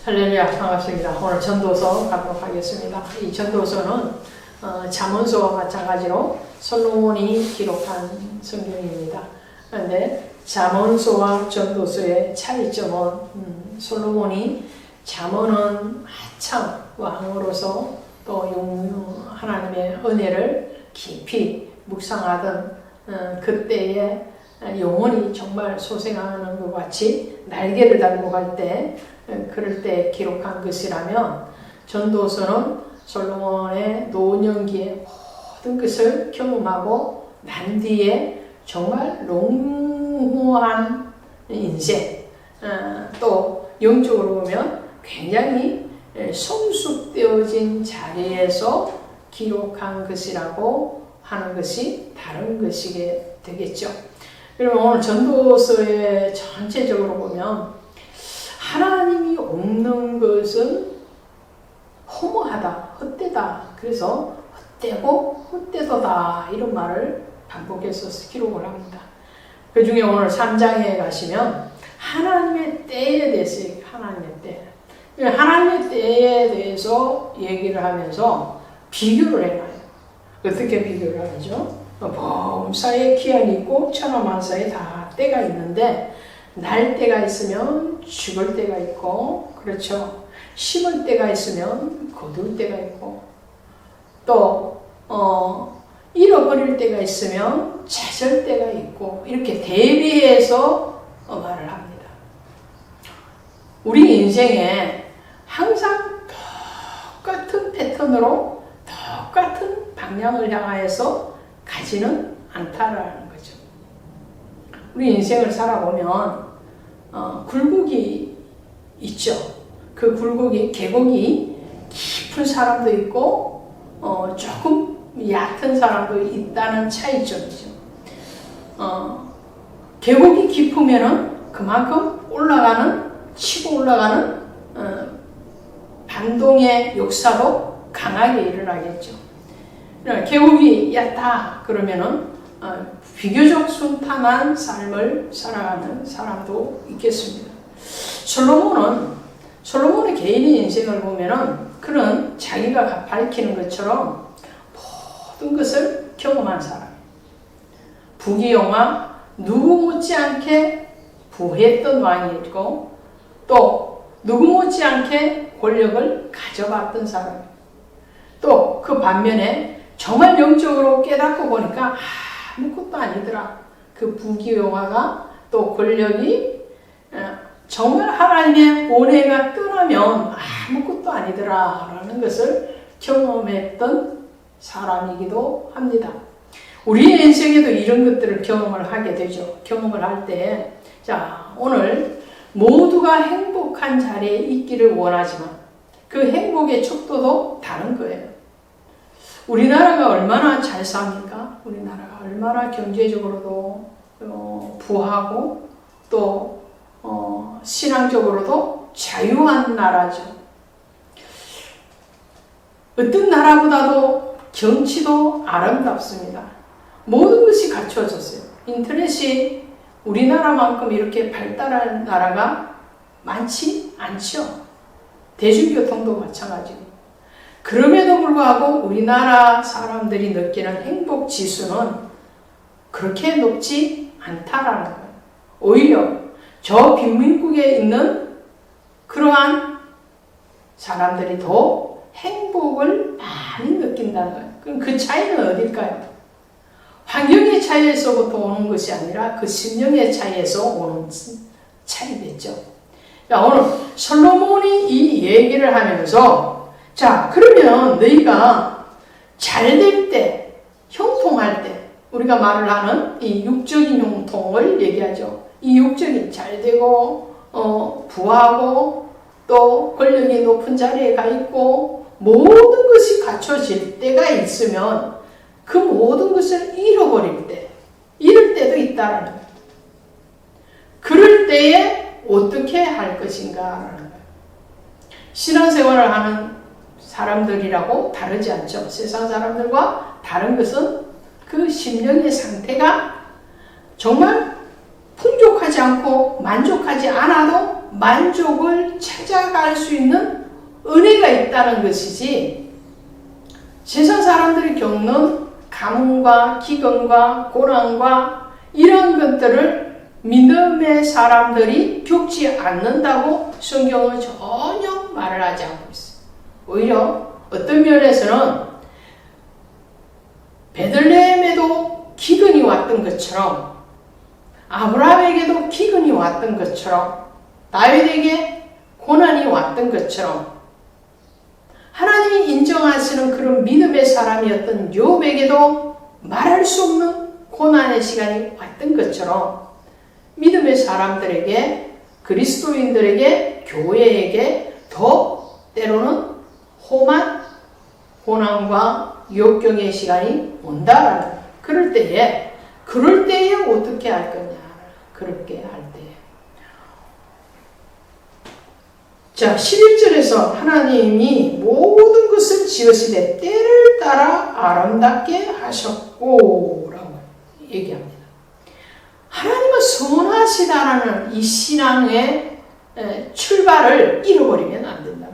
할렐루야, 반갑습니다. 오늘 전도서 가도록 하겠습니다. 이 전도서는 잠언서와 마찬가지로 솔로몬이 기록한 성경입니다. 그런데 잠언서와 전도서의 차이점은 솔로몬이 잠언은 한참 왕으로서 또 하나님의 은혜를 깊이 묵상하던 그때에 영혼이 정말 소생하는 것 같이 날개를 달고 갈 때 그럴 때 기록한 것이라면, 전도서는 솔로몬의 노년기의 모든 것을 경험하고 난 뒤에 정말 농후한 인생, 또 영적으로 보면 굉장히 성숙되어진 자리에서 기록한 것이라고 하는 것이 다른 것이게 되겠죠. 그러면 오늘 전도서의 전체적으로 보면 하나님이 없는 것은 허무하다, 헛되다. 그래서 헛되고 헛되도다 이런 말을 반복해서 기록을 합니다. 그 중에 오늘 3장에 가시면 하나님의 때에 대해서 하나님의 때. 하나님의 때에 대해서 얘기를 하면서 비교를 해놔요. 어떻게 비교를 하죠? 범사에 기한이 있고 천하만사에 다 때가 있는데, 날 때가 있으면 죽을 때가 있고, 그렇죠. 심을 때가 있으면 거둘 때가 있고, 또 잃어버릴 때가 있으면 찾을 때가 있고, 이렇게 대비해서 말을 합니다. 우리 인생에 항상 똑같은 패턴으로 똑같은 방향을 향하여서 가지는 않다라는 거죠. 우리 인생을 살아보면 굴곡이 있죠. 그 굴곡이, 계곡이 깊은 사람도 있고 조금 얕은 사람도 있다는 차이점이죠. 계곡이 깊으면은 그만큼 치고 올라가는 반동의 역사도 강하게 일어나겠죠. 계곡이 얕다 그러면은 비교적 순탄한 삶을 살아가는 사람도 있겠습니다. 솔로몬의 개인의 인생을 보면은 그는 자기가 밝히는 것처럼 모든 것을 경험한 사람. 부귀영화, 누구 못지않게 부했던 왕이 있고, 또 누구 못지않게 권력을 가져갔던 사람. 또 그 반면에 정말 영적으로 깨닫고 보니까 아무것도 아니더라. 그 부귀영화가, 또 권력이 정말 하나님의 은혜가 떠나면 아무것도 아니더라 라는 것을 경험했던 사람이기도 합니다. 우리의 인생에도 이런 것들을 경험을 하게 되죠. 경험을 할 때, 자, 오늘 모두가 행복한 자리에 있기를 원하지만 그 행복의 척도도 다른 거예요. 우리나라가 얼마나 잘 삽니까? 우리나라가 얼마나 경제적으로도 부하고 또 신앙적으로도 자유한 나라죠. 어떤 나라보다도 정치도 아름답습니다. 모든 것이 갖춰졌어요. 인터넷이 우리나라만큼 이렇게 발달한 나라가 많지 않죠. 대중교통도 마찬가지고. 그럼에도 불구하고 우리나라 사람들이 느끼는 행복 지수는 그렇게 높지 않다라는 거예요. 오히려 저 빈민국에 있는 그러한 사람들이 더 행복을 많이 느낀다는 거예요. 그럼 그 차이는 어딜까요? 환경의 차이에서부터 오는 것이 아니라 그 심령의 차이에서 오는 차이겠죠. 오늘 솔로몬이 이 얘기를 하면서, 자, 그러면 너희가 잘 될 때, 형통할 때, 우리가 말을 하는 이 육적인 형통을 얘기하죠. 이 육적인 잘 되고, 부하고, 또 권력이 높은 자리에 가 있고, 모든 것이 갖춰질 때가 있으면 그 모든 것을 잃어버릴 때, 잃을 때도 있다라는 거예요. 그럴 때에 어떻게 할 것인가라는 거예요. 신앙생활을 하는 사람들이라고 다르지 않죠. 세상 사람들과 다른 것은 그 심령의 상태가 정말 풍족하지 않고 만족하지 않아도 만족을 찾아갈 수 있는 은혜가 있다는 것이지, 세상 사람들이 겪는 가뭄과 기근과 고난과 이런 것들을 믿음의 사람들이 겪지 않는다고 성경은 전혀 말을 하지 않고 있어요. 오히려 어떤 면에서는 베들레헴에도 기근이 왔던 것처럼, 아브라함에게도 기근이 왔던 것처럼, 다윗에게 고난이 왔던 것처럼, 하나님이 인정하시는 그런 믿음의 사람이었던 욥에게도 말할 수 없는 고난의 시간이 왔던 것처럼, 믿음의 사람들에게, 그리스도인들에게, 교회에게 더 때로는 험한 고난과 역경의 시간이 온다라는, 그럴 때에 어떻게 할 거냐? 그렇게 할 때. 자, 11절에서 하나님이 모든 것을 지으시되 때를 따라 아름답게 하셨고 라고 얘기합니다. 하나님은 선하시다라는 이 신앙의 출발을 잃어버리면 안 된다.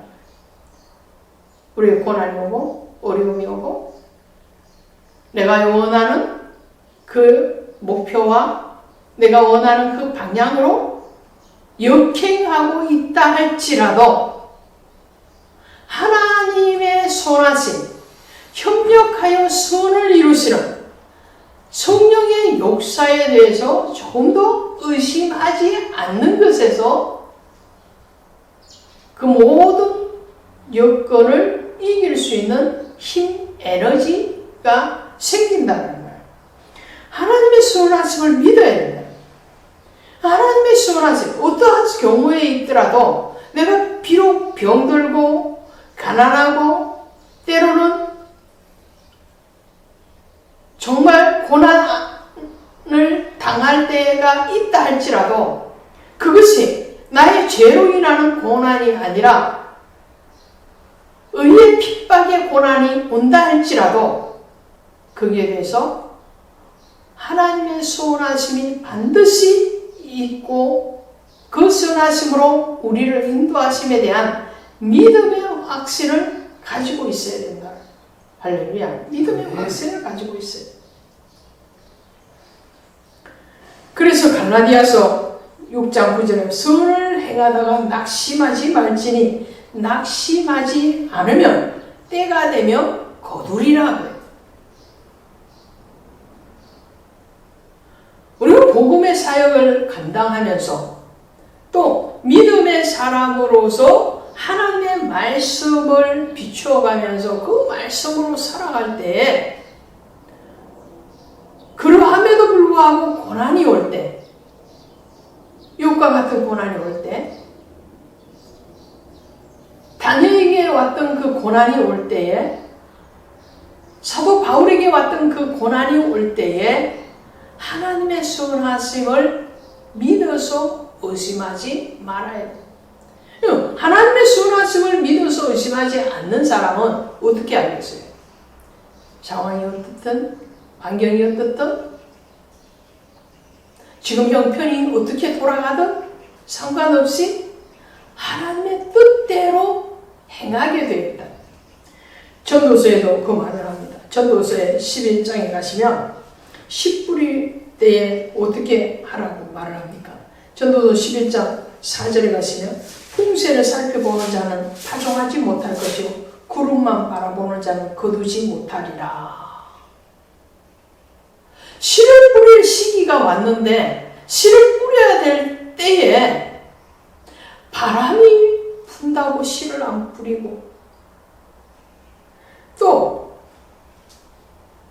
우리의 고난이 오고 어려움이 오고 내가 원하는 그 목표와 내가 원하는 그 방향으로 역행하고 있다 할지라도 하나님의 선하심, 협력하여 선을 이루시는 성령의 역사에 대해서 조금 더 의심하지 않는 것에서 그 모든 여건을 이길 수 있는 힘, 에너지가 생긴다는 거예요. 하나님의 선하심을 믿어야 된다. 하나님의 선하심, 어떠한 경우에 있더라도 내가 비록 병들고 가난하고 때로는 정말 고난을 당할 때가 있다 할지라도 그것이 나의 죄로 인하는 고난이 아니라 의의 핍박의 고난이 온다 할지라도 거기에 대해서 하나님의 선하심이 반드시 있고 그 선하심으로 우리를 인도하심에 대한 믿음의 확신을 가지고 있어야 된다. 할렐루야. 믿음의 확신을 가지고 있어요. 그래서 갈라디아서 6장 9절에 선을 행하다가 낙심하지 말지니 낙심하지 않으면 때가 되면 거두리라. 우리가 복음의 사역을 감당하면서 또 믿음의 사람으로서 하나님의 말씀을 비추어가면서 그 말씀으로 살아갈 때에 그러함에도 불구하고 고난이 올 때, 욥과 같은 고난이 올 때, 다니엘에게 왔던 그 고난이 올 때에, 사도 바울에게 왔던 그 고난이 올 때에 하나님의 선하심을 믿어서 의심하지 말아야 돼요. 하나님의 선하심을 믿어서 의심하지 않는 사람은 어떻게 알겠어요? 상황이 어떻든 환경이 어떻든 지금 형편이 어떻게 돌아가든 상관없이 하나님의 뜻대로 행하게 되었다. 전도서에도 그 말을 합니다. 전도서의 11장에 가시면 10뿌리 때에 어떻게 하라고 말을 합니까? 전도서 11장 4절에 가시면 풍세를 살펴보는 자는 파종하지 못할 것이요 구름만 바라보는 자는 거두지 못하리라. 씨를 뿌릴 시기가 왔는데 씨를 뿌려야 될 때에 바람이 분다고 씨를 안 뿌리고 또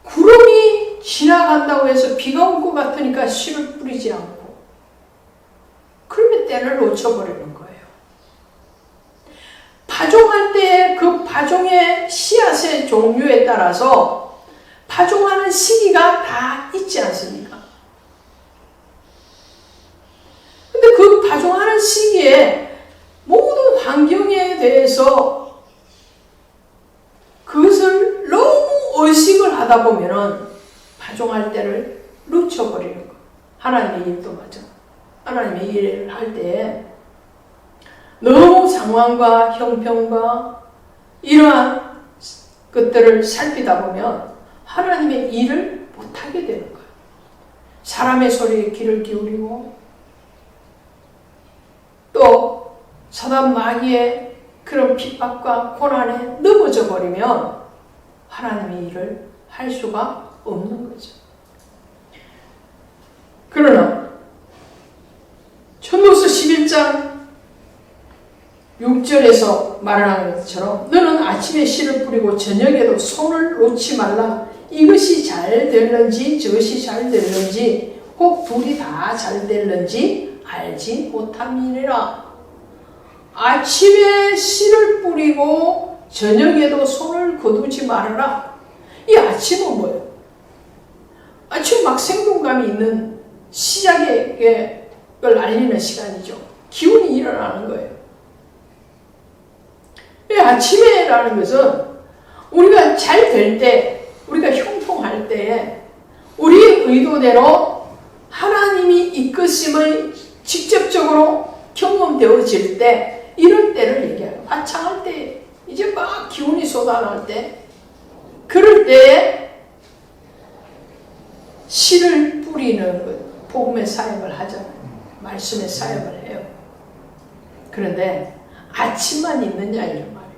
구름이 지나간다고 해서 비가 올 것 같으니까 씨를 뿌리지 않고 그러면 때를 놓쳐버리는 거예요. 파종할 때 그 파종의 씨앗의 종류에 따라서 파종하는 시기가 다 있지 않습니까? 근데 그 파종하는 시기에 모든 환경에 대해서 그것을 너무 의식을 하다 보면은 파종할 때를 놓쳐버리는 거. 하나님의 일도 맞아. 하나님의 일을 할 때 너무 상황과 형편과 이러한 것들을 살피다 보면 하나님의 일을 못하게 되는 거예요. 사람의 소리에 귀를 기울이고 또 사단 마귀의 그런 핍박과 고난에 넘어져 버리면 하나님의 일을 할 수가 없는 거죠. 그러나 전도서 11장 6절에서 말하는 것처럼 너는 아침에 씨를 뿌리고 저녁에도 손을 놓지 말라. 이것이 잘 될는지 저것이 잘 될는지 혹 둘이 다 잘 될는지 알지 못함이니라. 아침에 씨를 뿌리고 저녁에도 손을 거두지 말아라. 이 아침은 뭐예요? 아침 막 생동감이 있는 시작의 걸 알리는 시간이죠. 기운이 일어나는 거예요. 이 아침에라는 것은 우리가 잘 될 때, 우리가 형통할 때에 우리의 의도대로 하나님이 이끄심을 직접적으로 경험되어질 때, 이런 때를 얘기해요. 화창할 때, 이제 막 기운이 쏟아날 때, 그럴 때에 씨를 뿌리는 것, 복음의 사역을 하잖아요. 말씀의 사역을 해요. 그런데 아침만 있느냐 이런 말이에요.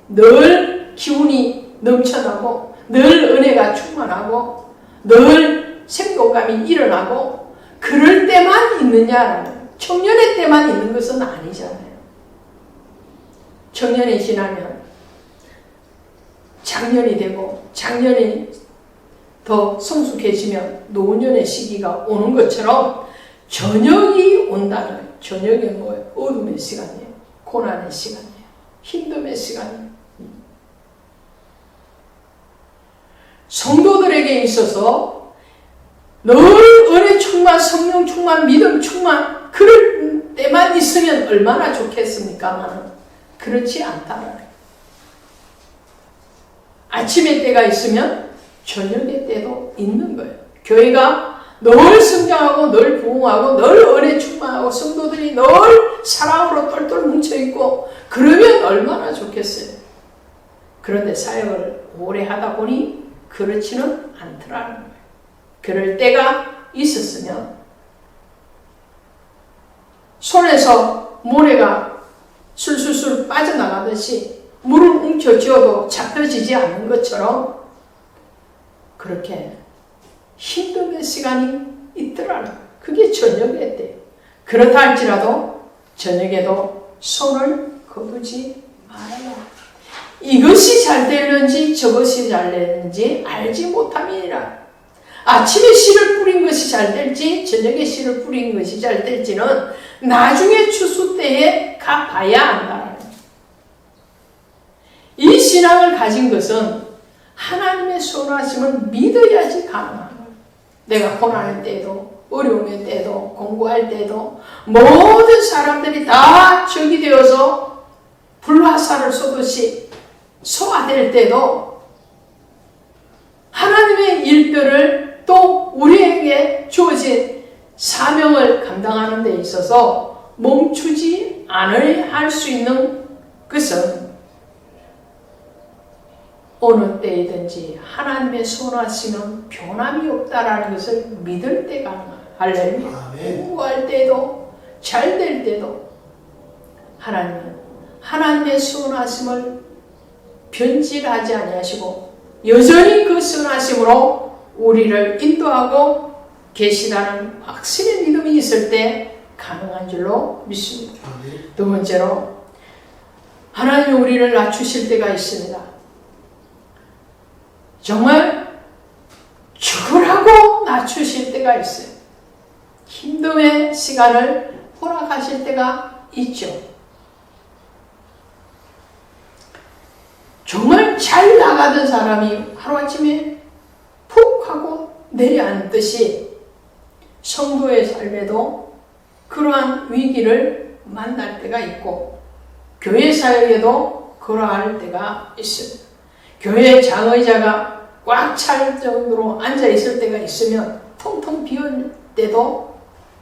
늘 기운이 넘쳐나고 늘 은혜가 충만하고 늘 생동감이 일어나고 그럴 때만 있느냐라는, 청년의 때만 있는 것은 아니잖아요. 청년이 지나면 장년이 되고 장년이 더 성숙해지면 노년의 시기가 오는 것처럼 저녁이 온다는 거예요. 저녁이 뭐예요? 어둠의 시간이에요. 고난의 시간이에요. 힘듦의 시간이에요. 성도들에게 있어서 늘 은혜 충만, 성령 충만, 믿음 충만, 그럴 때만 있으면 얼마나 좋겠습니까만 그렇지 않다는 거예요. 아침의 때가 있으면 저녁의 때도 있는 거예요. 교회가 늘 성장하고 늘 부흥하고 늘 은혜 충만하고 성도들이 늘 사랑으로 똘똘 뭉쳐있고 그러면 얼마나 좋겠어요. 그런데 사역을 오래 하다 보니 그렇지는 않더라는 거예요. 그럴 때가 있었으면 손에서 모래가 술술술 빠져나가듯이 물을 움켜쥐어도 잡혀지지 않는 것처럼 그렇게 힘듦의 시간이 있더라는 거예요. 그게 저녁의 때예요. 그렇다 할지라도 저녁에도 손을 거두지 말아라. 이것이 잘 되는지 저것이 잘 되는지 알지 못함이니라. 아침에 씨를 뿌린 것이 잘 될지 저녁에 씨를 뿌린 것이 잘 될지는 나중에 추수 때에 가봐야 한다는 거예요. 이 신앙을 가진 것은 하나님의 선하심을 믿어야지 가능한 거예요. 내가 고난의 때에도 어려움의 때에도 공부할 때에도 모든 사람들이 다 적이 되어서 불화살을 쏘듯이 소화될 때도 하나님의 일들을 또 우리에게 주어진 사명을 감당하는 데 있어서 멈추지 않아야 할 수 있는 것은 어느 때이든지 하나님의 선하심은 변함이 없다라는 것을 믿을 때가 할렐루야. 공부할 때도 잘 될 때도 하나님은 하나님의 선하심을 변질하지 아니하시고 여전히 그 선하심으로 우리를 인도하고 계시다는 확신의 믿음이 있을 때 가능한 줄로 믿습니다. 두 번째로 하나님이 우리를 낮추실 때가 있습니다. 정말 죽으라고 낮추실 때가 있어요. 힘듦의 시간을 허락하실 때가 있죠. 정말 잘 나가던 사람이 하루아침에 푹 하고 내려앉듯이 성도의 삶에도 그러한 위기를 만날 때가 있고 교회 사역에도 그러할 때가 있습니다. 교회 장의자가 꽉 찰 정도로 앉아있을 때가 있으면 텅텅 비울 때도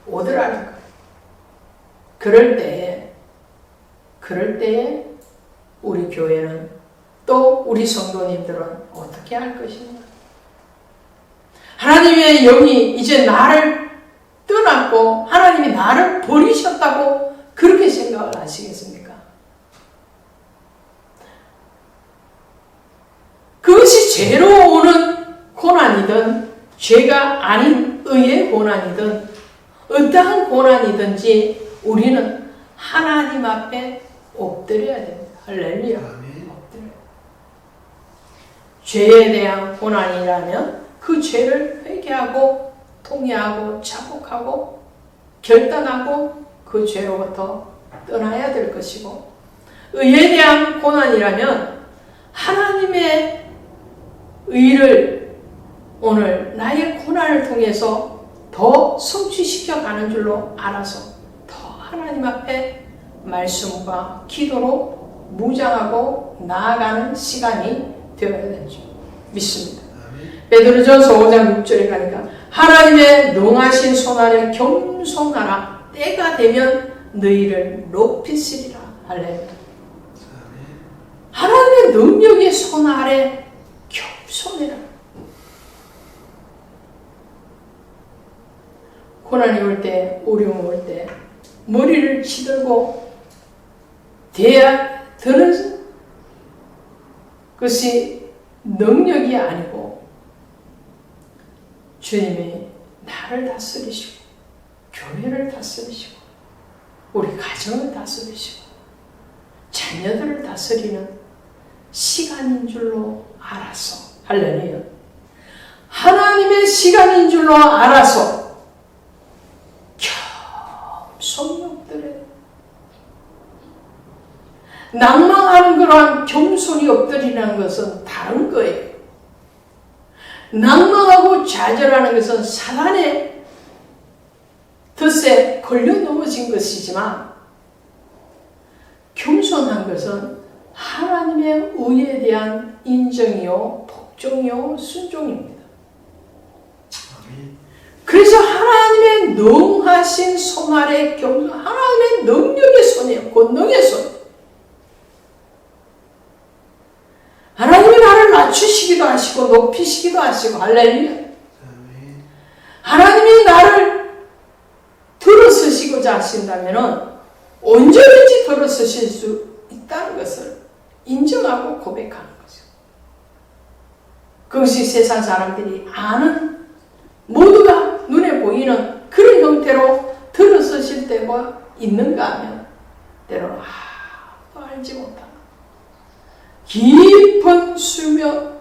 오더라는 거예요. 그럴 때 그럴 때에 우리 교회는 또 우리 성도님들은 어떻게 할 것인가? 하나님의 영이 이제 나를 떠났고 하나님이 나를 버리셨다고 그렇게 생각을 하시겠습니까? 그것이 죄로 오는 고난이든 죄가 아닌 의의 고난이든 어떠한 고난이든지 우리는 하나님 앞에 엎드려야 됩니다. 할렐루야. 엎드려야. 죄에 대한 고난이라면 그 죄를 회개하고 통회하고 자복하고 결단하고 그 죄로부터 떠나야 될 것이고, 의에 대한 고난이라면 하나님의 의를 오늘 나의 고난을 통해서 더 성취시켜 가는 줄로 알아서 더 하나님 앞에 말씀과 기도로 무장하고 나아가는 시간이 되어야 되죠. 믿습니다. 베드로전서 5장 6절에 가니까 하나님의 농하신 손 아래 겸손하라. 때가 되면 너희를 높이시리라. 할렐루야. 하나님의 능력의 손 아래 겸손해라. 고난이 올 때, 어려움이 올 때 머리를 치들고 드는 것이 능력이 아니고 주님이 나를 다스리시고 교회를 다스리시고 우리 가정을 다스리시고 자녀들을 다스리는 시간인 줄로 알아서, 할렐루야, 하나님의 시간인 줄로 알아서 겸손히 엎드려야 돼. 낭망하는 거랑 겸손히 엎드리라는 것은 다른 거예요. 낭망하고 좌절하는 것은 사단의 덫에 걸려 넘어진 것이지만, 겸손한 것은 하나님의 의에 대한 인정이요, 복종이요, 순종입니다. 그래서 하나님의 능하신 손 아래 겸손, 하나님의 능력의 손이에요. 권능의 손. 하나님이 나를 낮추시기도 하시고 높이시기도 하시고, 할렐루야. 하나님이 나를 들어서시고자 하신다면 언제든지 들어서실 수 있다는 것을 인정하고 고백하는 거죠. 그것이 세상 사람들이 아는, 모두가 눈에 보이는 그런 형태로 들어서실 때가 있는가 하면 때로는 알지 못하는 깊은 수면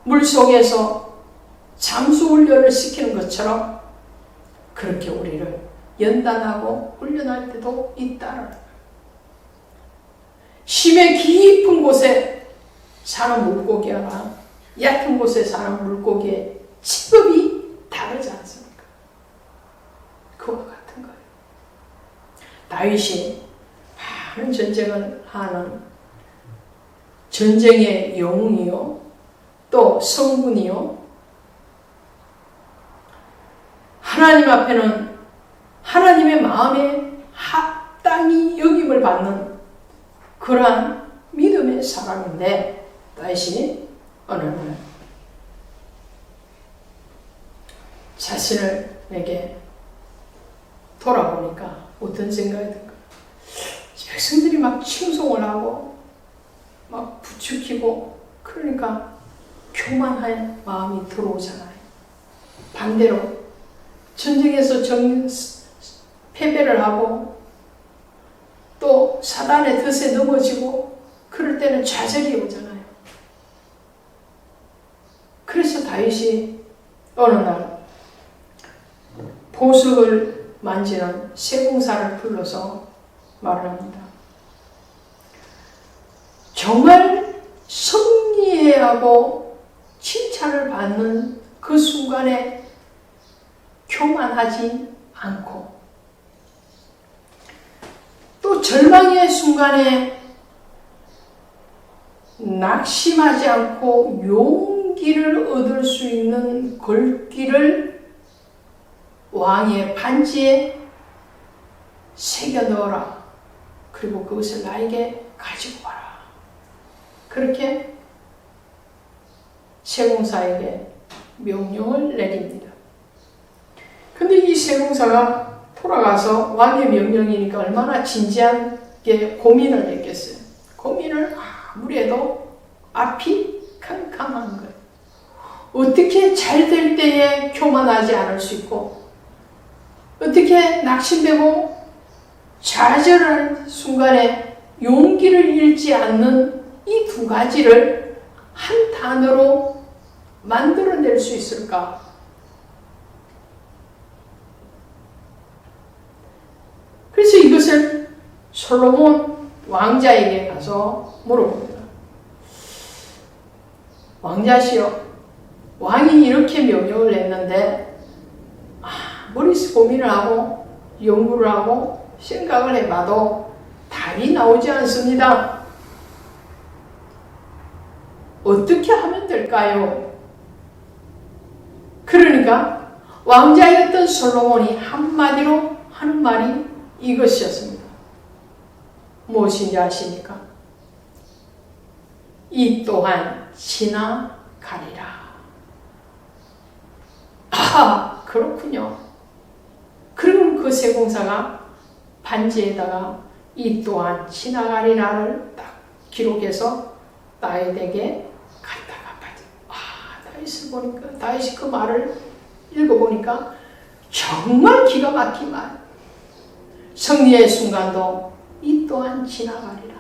물속에서 잠수 훈련을 시키는 것처럼 그렇게 우리를 연단하고 훈련할 때도 있다는 거예요. 심해 깊은 곳에 사는 물고기와 얕은 곳에 사는 물고기의 직업이 다르지 않습니까? 그와 같은 거예요. 다윗이 많은 전쟁을 하는 전쟁의 영웅이요, 또 성군이요, 하나님 앞에는 하나님의 마음에 합당히 여김을 받는 그러한 믿음의 사람인데, 다윗이 어느 날 자신에게 돌아보니까 어떤 생각이 든가? 백성들이 막 칭송을 하고 막 부추기고 그러니까 교만한 마음이 들어오잖아요. 반대로 전쟁에서 패배를 하고 또 사단의 덫에 넘어지고 그럴 때는 좌절이 오잖아요. 그래서 다윗이 어느 날 보석을 만지는 세공사를 불러서 말을 합니다. 정말 승리해야 하고 칭찬을 받는 그 순간에 교만하지 않고 또 절망의 순간에 낙심하지 않고 용기를 얻을 수 있는 글귀를 왕의 반지에 새겨 넣어라. 그리고 그것을 나에게 가지고 와라. 그렇게 세공사에게 명령을 내립니다. 근데 이 세공사가 돌아가서 왕의 명령이니까 얼마나 진지하게 고민을 했겠어요. 고민을 아무리 해도 앞이 캄캄한 거예요. 어떻게 잘 될 때에 교만하지 않을 수 있고, 어떻게 낙심되고 좌절할 순간에 용기를 잃지 않는 이 두 가지를 한 단어로 만들어낼 수 있을까? 그래서 이것을 솔로몬 왕자에게 가서 물어봅니다. 왕자시여, 왕이 이렇게 명령을 했는데 머릿속 고민을 하고 연구를 하고 생각을 해봐도 답이 나오지 않습니다. 어떻게 하면 될까요? 그러니까 왕자였던 솔로몬이 한마디로 하는 말이 이것이었습니다. 무엇인지 아십니까? 이 또한 지나가리라. 아, 그렇군요. 그럼 그 세공사가 반지에다가 이 또한 지나가리라를 딱 기록해서 다윗에게 갖다가 받은. 다윗을 보니까, 다윗이 그 말을 읽어보니까 정말 기가 막힌 말. 승리의 순간도 이 또한 지나가리라.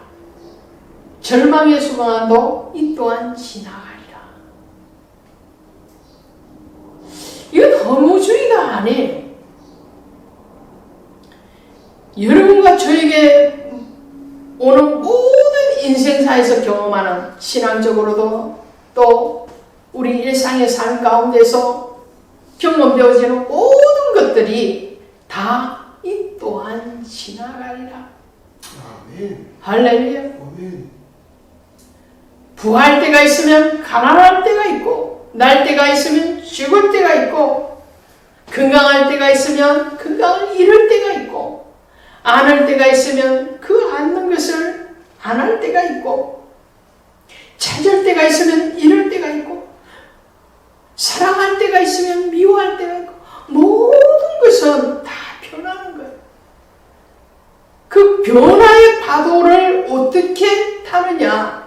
절망의 순간도 이 또한 지나가리라. 이건 허무주의가 아니에요. 여러분과 저에게 오는 모든 인생사에서 경험하는, 신앙적으로도 또 우리 일상의 삶 가운데서 경험되어지는 모든 것들이 다 이 또한 지나가리라. 아멘. 할렐루야. 아멘. 부할 때가 있으면 가난할 때가 있고, 날 때가 있으면 죽을 때가 있고, 건강할 때가 있으면 건강을 잃을 때가 있고, 안 할 때가 있으면 그 않는 것을 안 할 때가 있고, 찾을 때가 있으면 잃을 때가 있고, 사랑할 때가 있으면 미워할 때가 있고, 모든 것은 다 변하는 거예요. 그 변화의 파도를 어떻게 타느냐?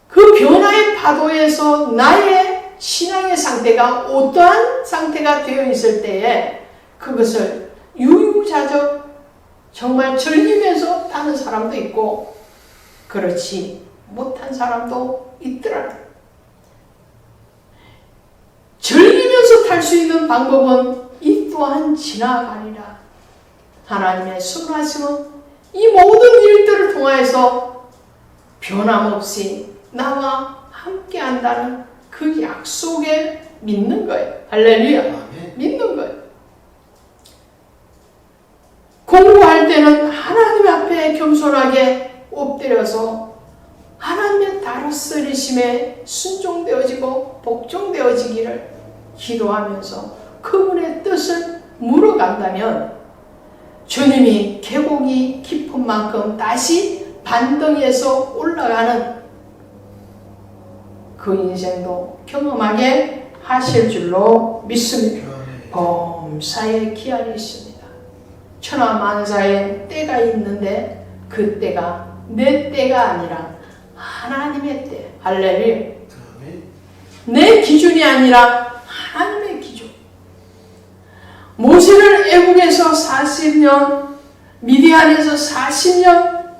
그 변화의 파도에서 나의 신앙의 상태가 어떠한 상태가 되어 있을 때에 그것을 유유자적 정말 즐기면서 타는 사람도 있고 그렇지 못한 사람도 있더라. 즐기면서 탈 수 있는 방법은 이 또한 지나가리라. 하나님의 순하심은 이 모든 일들을 통하여서 변함없이 나와 함께 한다는 그 약속에 믿는 거예요. 할렐루야. 아멘. 믿는 거예요. 공부할 때는 하나님 앞에 겸손하게 엎드려서 하나님의 다루쓰리심에 순종되어지고 복종되어지기를 기도하면서 그분의 뜻을 물어간다면 주님이 계곡이 깊은 만큼 다시 반등해서 올라가는 그 인생도 경험하게 하실 줄로 믿습니다. 범사에 기한이 있습니다. 천하만사에 때가 있는데 그 때가 내 때가 아니라 하나님의 때. 할렐루야. 내 기준이 아니라 하나님의 기준. 모세를 애국에서 40년, 미디안에서 40년,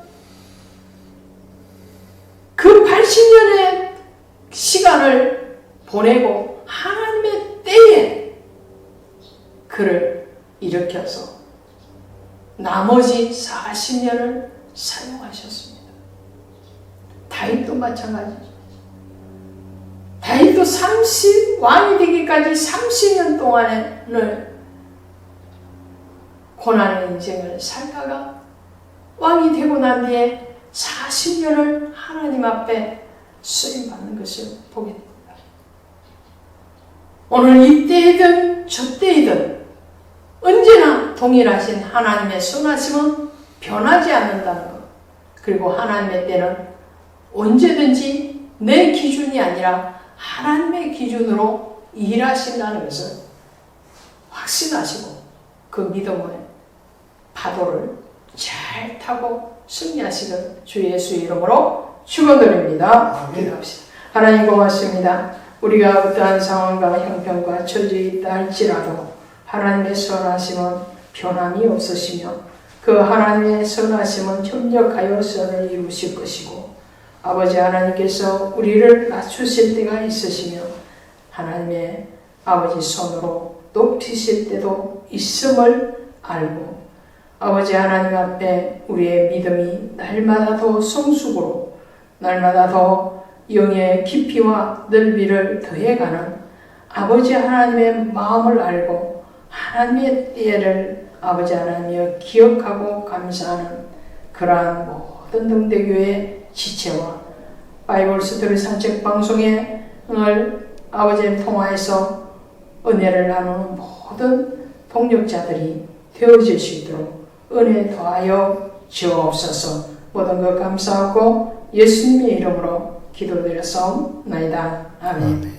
그 80년의 시간을 보내고 하나님의 때에 그를 일으켜서 나머지 40년을 사용하셨습니다. 다윗도 마찬가지죠. 다윗도 왕이 되기까지 30년 동안을 고난의 인생을 살다가 왕이 되고 난 뒤에 40년을 하나님 앞에 쓰임받는 것을 보게 됩니다. 오늘 이때이든 저때이든 언제나 동일하신 하나님의 선하심은 변하지 않는다는 것. 그리고 하나님의 때는 언제든지 내 기준이 아니라 하나님의 기준으로 일하신다는 것을 확신하시고 그 믿음의 파도를 잘 타고 승리하시길 주 예수 이름으로 축원드립니다. 기도합시다. 하나님 고맙습니다. 우리가 어떠한 상황과 형편과 처지에 있다 할지라도 하나님의 선하심은 변함이 없으시며 그 하나님의 선하심은 협력하여 선을 이루실 것이고 아버지 하나님께서 우리를 낮추실 때가 있으시며 하나님의 아버지 손으로 높이실 때도 있음을 알고 아버지 하나님 앞에 우리의 믿음이 날마다 더 성숙으로 날마다 더 영의 깊이와 넓이를 더해가는 아버지 하나님의 마음을 알고 하나님의 때를 아버지 하나님이여 기억하고 감사하는 그러한 모든 등대교회 지체와 바이블 스토리 산책 방송에 아버지를 통하여서 은혜를 나누는 모든 동력자들이 되어질 수 있도록 은혜 더하여 주옵소서. 모든 것 감사하고 예수님의 이름으로 기도드렸사옵나이다. 아멘.